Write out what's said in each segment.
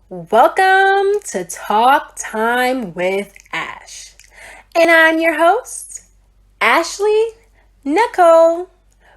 Welcome to Talk Time with Ash. And I'm your host, Ashley Nicole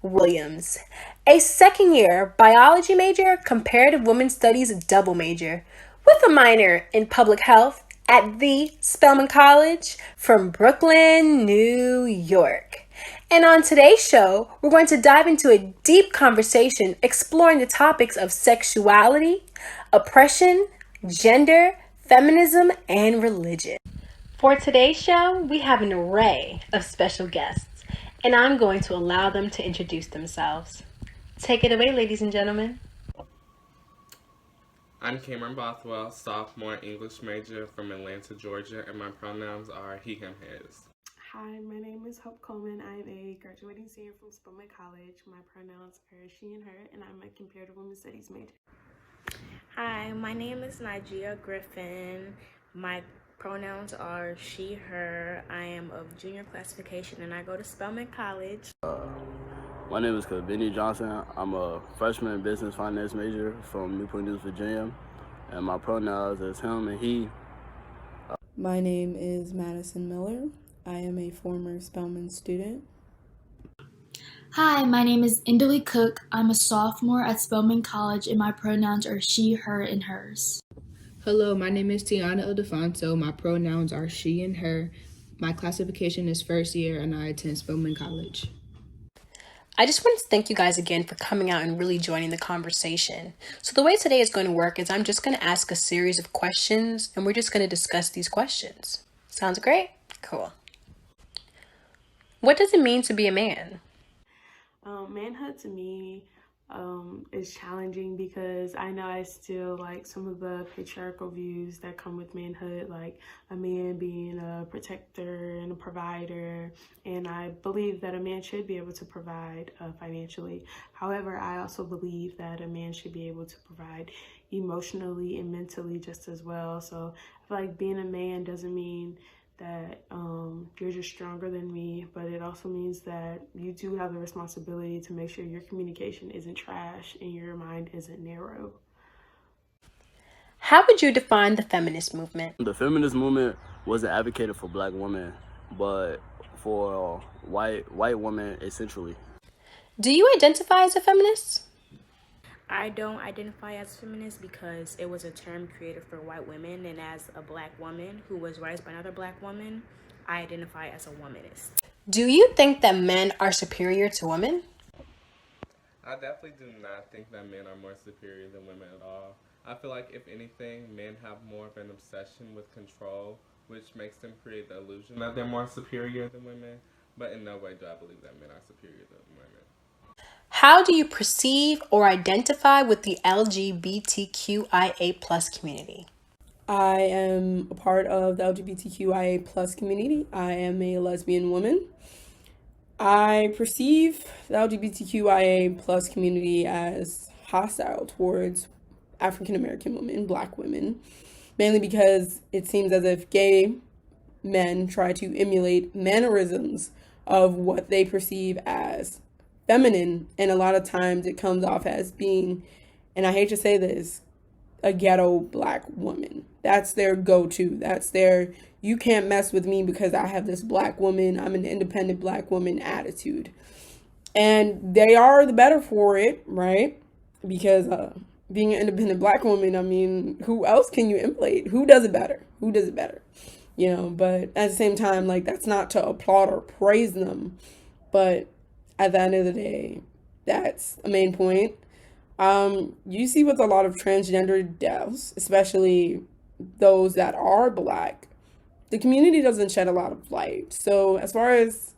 Williams, a second year biology major, comparative women's studies double major, with a minor in public health at the Spelman College from Brooklyn, New York. And on today's show, we're going to dive into a deep conversation exploring the topics of sexuality, oppression, gender, feminism, and religion. For today's show, we have an array of special guests, and I'm going to allow them to introduce themselves. Take it away, ladies and gentlemen. I'm Cameron Bothwell, sophomore English major from Atlanta, Georgia, and my pronouns are he, him, his. Hi, my name is Hope Coleman. I'm a graduating senior from Spelman College. My pronouns are she and her, and I'm a comparative women's studies major. Hi, my name is Nigeria Griffin. My pronouns are she, her. I am of junior classification and I go to Spelman College. My name is Benny Johnson. I'm a freshman business finance major from Newport News, Virginia, and my pronouns is him and he. My name is Madison Miller. I am a former Spelman student. Hi, my name is Indley Cook. I'm a sophomore at Spelman College and my pronouns are she, her, and hers. Hello, my name is Tiana Ildefonso. My pronouns are she and her. My classification is first year and I attend Spelman College. I just wanted to thank you guys again for coming out and really joining the conversation. So the way today is going to work is I'm just going to ask a series of questions and we're just going to discuss these questions. Sounds great? Cool. What does it mean to be a man? Manhood to me is challenging because I know I still like some of the patriarchal views that come with manhood, like a man being a protector and a provider, and I believe that a man should be able to provide financially. However, I also believe that a man should be able to provide emotionally and mentally just as well. So I feel like being a man doesn't mean that you're just stronger than me, but it also means that you do have the responsibility to make sure your communication isn't trash and your mind isn't narrow. How would you define the feminist movement? The feminist movement wasn't advocated for black women, but for white women essentially. Do you identify as a feminist? I don't identify as feminist because it was a term created for white women, and as a black woman who was raised by another black woman, I identify as a womanist. Do you think that men are superior to women? I definitely do not think that men are more superior than women at all. I feel like, if anything, men have more of an obsession with control, which makes them create the illusion that they're more superior than women, but in no way do I believe that men are superior than women. How do you perceive or identify with the LGBTQIA plus community? I am a part of the LGBTQIA plus community. I am a lesbian woman. I perceive the LGBTQIA plus community as hostile towards African American women, black women, mainly because it seems as if gay men try to emulate mannerisms of what they perceive as feminine, and a lot of times it comes off as being, and I hate to say this, a ghetto black woman. That's their go-to. That's their, you can't mess with me because I have this black woman, I'm an independent black woman attitude. And they are the better for it, right? Because being an independent black woman, I mean, who else can you emulate? Who does it better? Who does it better? You know, but at the same time, like, that's not to applaud or praise them, but at the end of the day, that's a main point. You see with a lot of transgender deaths, especially those that are black, the community doesn't shed a lot of light. So as far as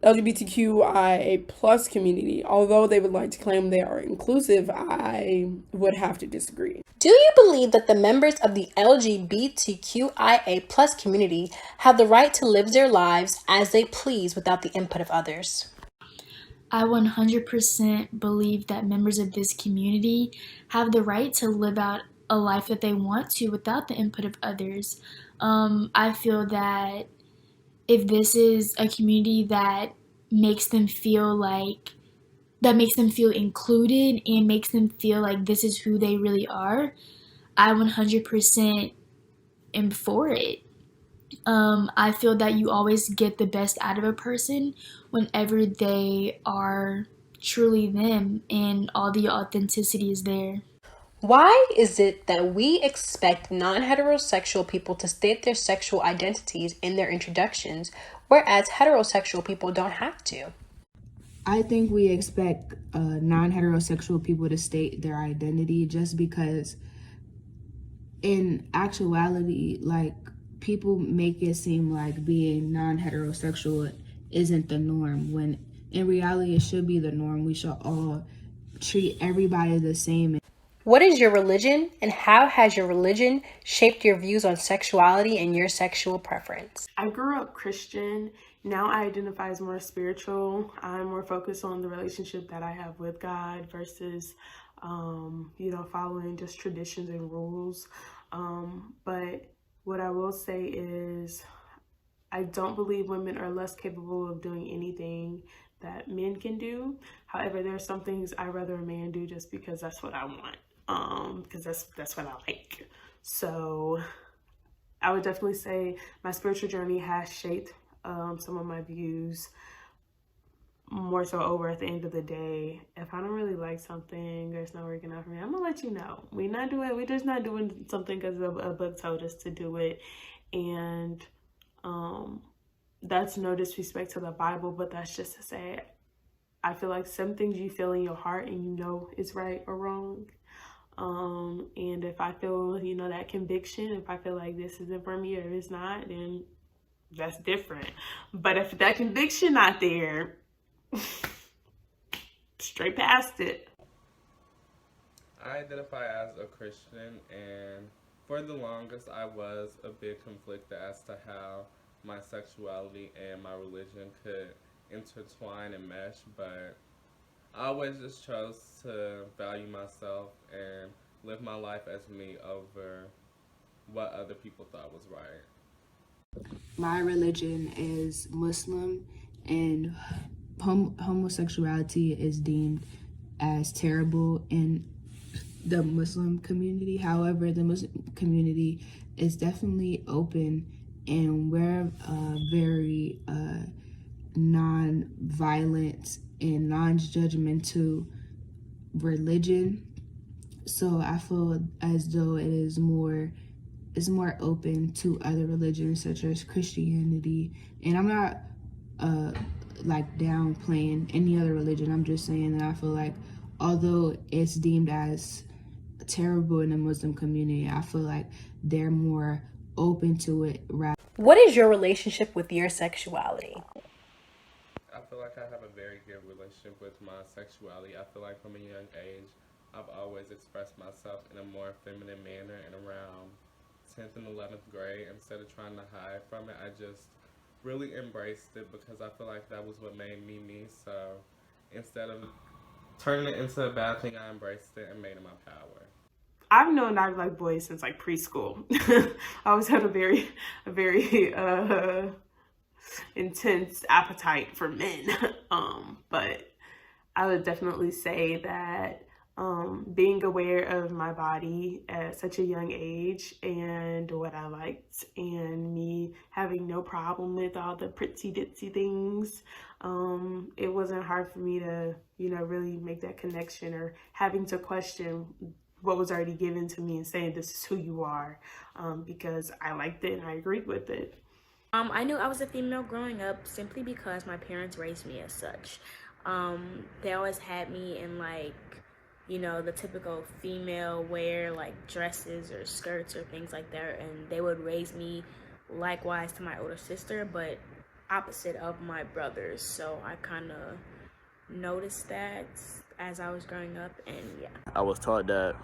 LGBTQIA plus community, although they would like to claim they are inclusive, I would have to disagree. Do you believe that the members of the LGBTQIA plus community have the right to live their lives as they please without the input of others? I 100% believe that members of this community have the right to live out a life that they want to without the input of others. I feel that if this is a community that makes them feel included and makes them feel like this is who they really are, I 100% am for it. I feel that you always get the best out of a person whenever they are truly them and all the authenticity is there. Why is it that we expect non heterosexual people to state their sexual identities in their introductions, whereas heterosexual people don't have to? I think we expect non-heterosexual people to state their identity just because in actuality, like, people make it seem like being non-heterosexual isn't the norm, when in reality it should be the norm. We should all treat everybody the same. What is your religion, and how has your religion shaped your views on sexuality and your sexual preference? I grew up Christian. Now I identify as more spiritual. I'm more focused on the relationship that I have with God versus, following just traditions and rules. But what I will say is I don't believe women are less capable of doing anything that men can do. However, there are some things I'd rather a man do just because that's what I want. Because that's what I like. So I would definitely say my spiritual journey has shaped some of my views more so over at the end of the day. If I don't really like something or it's not working out for me, I'm gonna let you know. We're just not doing something because a book told us to do it. And that's no disrespect to the Bible, but that's just to say I feel like some things you feel in your heart and you know it's right or wrong. And if I feel, that conviction, if I feel like this isn't for me or it's not, then that's different. But if that conviction not there, straight past it. I identify as a Christian, and for the longest, I was a bit conflicted as to how my sexuality and my religion could intertwine and mesh, but I always just chose to value myself and live my life as me over what other people thought was right. My religion is Muslim, and homosexuality is deemed as terrible in the Muslim community. However, the Muslim community is definitely open, and we're very non-violent and non-judgmental religion. So I feel as though it's more open to other religions such as Christianity. And I'm not downplaying any other religion. I'm just saying that I feel like although it's deemed as terrible in the Muslim community, I feel like they're more open to it. What is your relationship with your sexuality? I feel like I have a very good relationship with my sexuality. I feel like from a young age, I've always expressed myself in a more feminine manner, and around 10th and 11th grade, instead of trying to hide from it, I just really embraced it because I feel like that was what made me me. So instead of turning it into a bad thing, I embraced it and made it my power. I've known I like boys since like preschool. I always had a very intense appetite for men. But I would definitely say that being aware of my body at such a young age and what I liked, and me having no problem with all the pritsy ditsy things, it wasn't hard for me to, really make that connection or having to question what was already given to me and saying this is who you are, because I liked it and I agreed with it. I knew I was a female growing up simply because my parents raised me as such. They always had me in the typical female wear, like dresses or skirts or things like that, and they would raise me likewise to my older sister, but opposite of my brothers. So I kind of noticed that as I was growing up, and yeah. I was taught that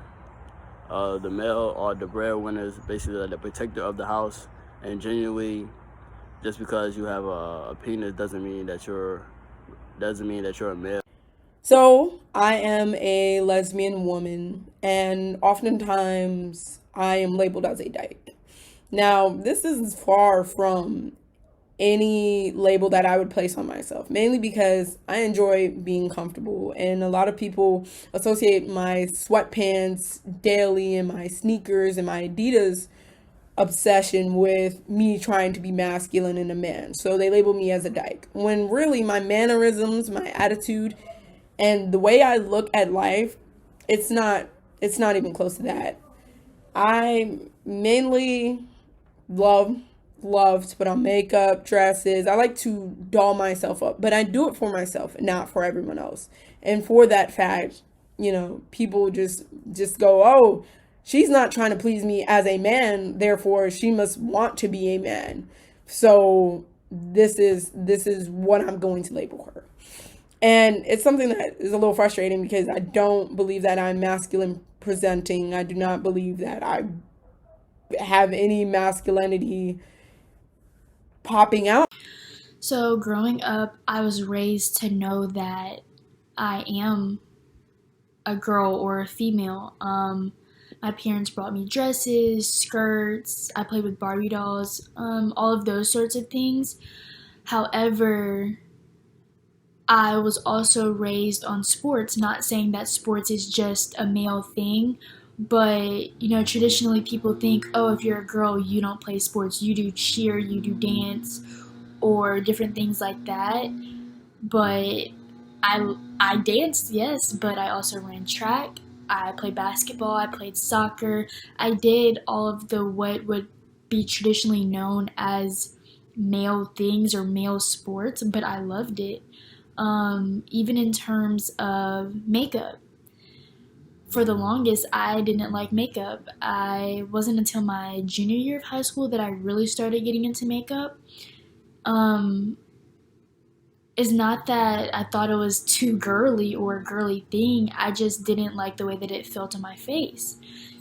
the male or the breadwinner is basically like the protector of the house, and genuinely, just because you have a penis doesn't mean that you're a male. So, I am a lesbian woman, and oftentimes I am labeled as a dyke. Now, this is far from any label that I would place on myself, mainly because I enjoy being comfortable. And a lot of people associate my sweatpants daily and my sneakers and my Adidas obsession with me trying to be masculine and a man. So they label me as a dyke. When really my mannerisms, my attitude, and the way I look at life, it's not even close to that. I mainly love to put on makeup, dresses. I like to doll myself up, but I do it for myself, not for everyone else. And for that fact, people just go, "Oh, she's not trying to please me as a man, therefore she must want to be a man." So this is what I'm going to label her. And it's something that is a little frustrating because I don't believe that I'm masculine presenting. I do not believe that I have any masculinity popping out. So, growing up, I was raised to know that I am a girl or a female. My parents brought me dresses, skirts, I played with Barbie dolls, all of those sorts of things. However, I was also raised on sports, not saying that sports is just a male thing, but traditionally people think, oh, if you're a girl, you don't play sports, you do cheer, you do dance, or different things like that. But I danced, yes, but I also ran track. I played basketball, I played soccer. I did all of the what would be traditionally known as male things or male sports, but I loved it. Even in terms of makeup. For the longest, I didn't like makeup. I wasn't until my junior year of high school that I really started getting into makeup. Um, it's not that I thought it was too girly or a girly thing. I just didn't like the way that it felt on my face.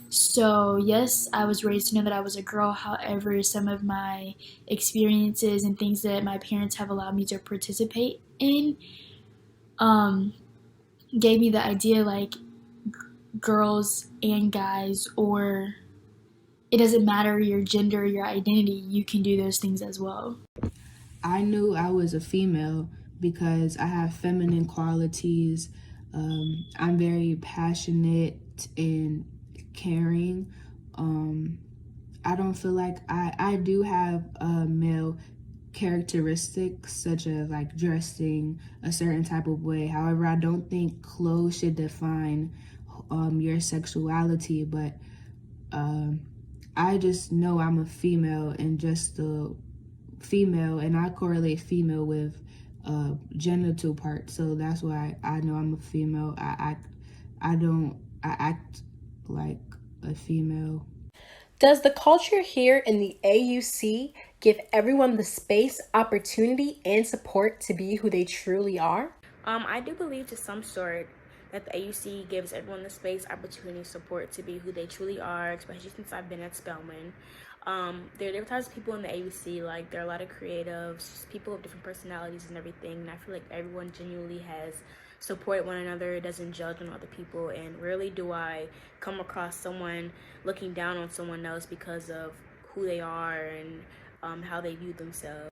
So, yes, I was raised to know that I was a girl. However, some of my experiences and things that my parents have allowed me to participate in um, gave me the idea like girls and guys, or it doesn't matter your gender, your identity, you can do those things as well. I knew I was a female because I have feminine qualities. I'm very passionate and caring. I don't feel like I do have male characteristics such as like dressing a certain type of way. However, I don't think clothes should define your sexuality, but I just know I'm a female and just the female, and I correlate female with genital parts, so that's why I know I'm a female. I act like a female. Does the culture here in the AUC give everyone the space, opportunity, and support to be who they truly are? I do believe to some sort that the AUC gives everyone the space, opportunity, support to be who they truly are, especially since I've been at Spelman. There are different types of people in the AUC, like there are a lot of creatives, people of different personalities and everything, and I feel like everyone genuinely has supported one another, doesn't judge on other people, and rarely do I come across someone looking down on someone else because of who they are and how they view themselves.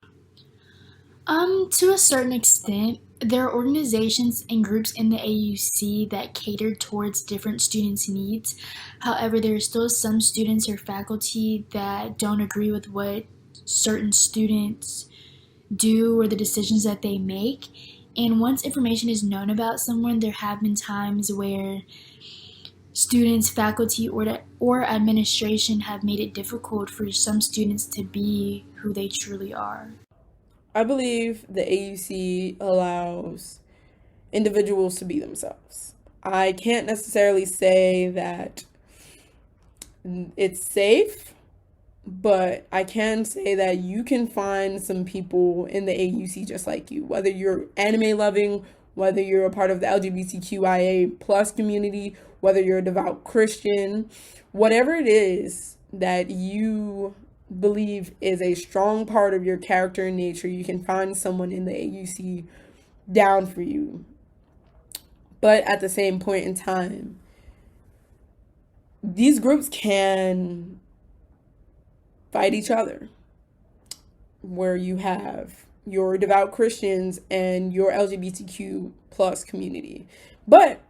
To a certain extent, there are organizations and groups in the AUC that cater towards different students' needs. However, there are still some students or faculty that don't agree with what certain students do or the decisions that they make. And once information is known about someone, there have been times where students, faculty, or administration have made it difficult for some students to be who they truly are. I believe the AUC allows individuals to be themselves. I can't necessarily say that it's safe, but I can say that you can find some people in the AUC just like you, whether you're anime loving, whether you're a part of the LGBTQIA plus community, whether you're a devout Christian, whatever it is that you believe is a strong part of your character and nature, you can find someone in the AUC down for you. But at the same point in time, these groups can fight each other. where you have your devout Christians and your LGBTQ plus community. But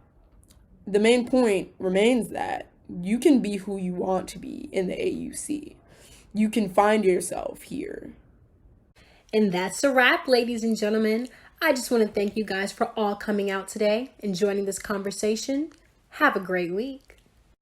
the main point remains that you can be who you want to be in the AUC. You can find yourself here. And that's a wrap, ladies and gentlemen. I just want to thank you guys for all coming out today and joining this conversation. Have a great week.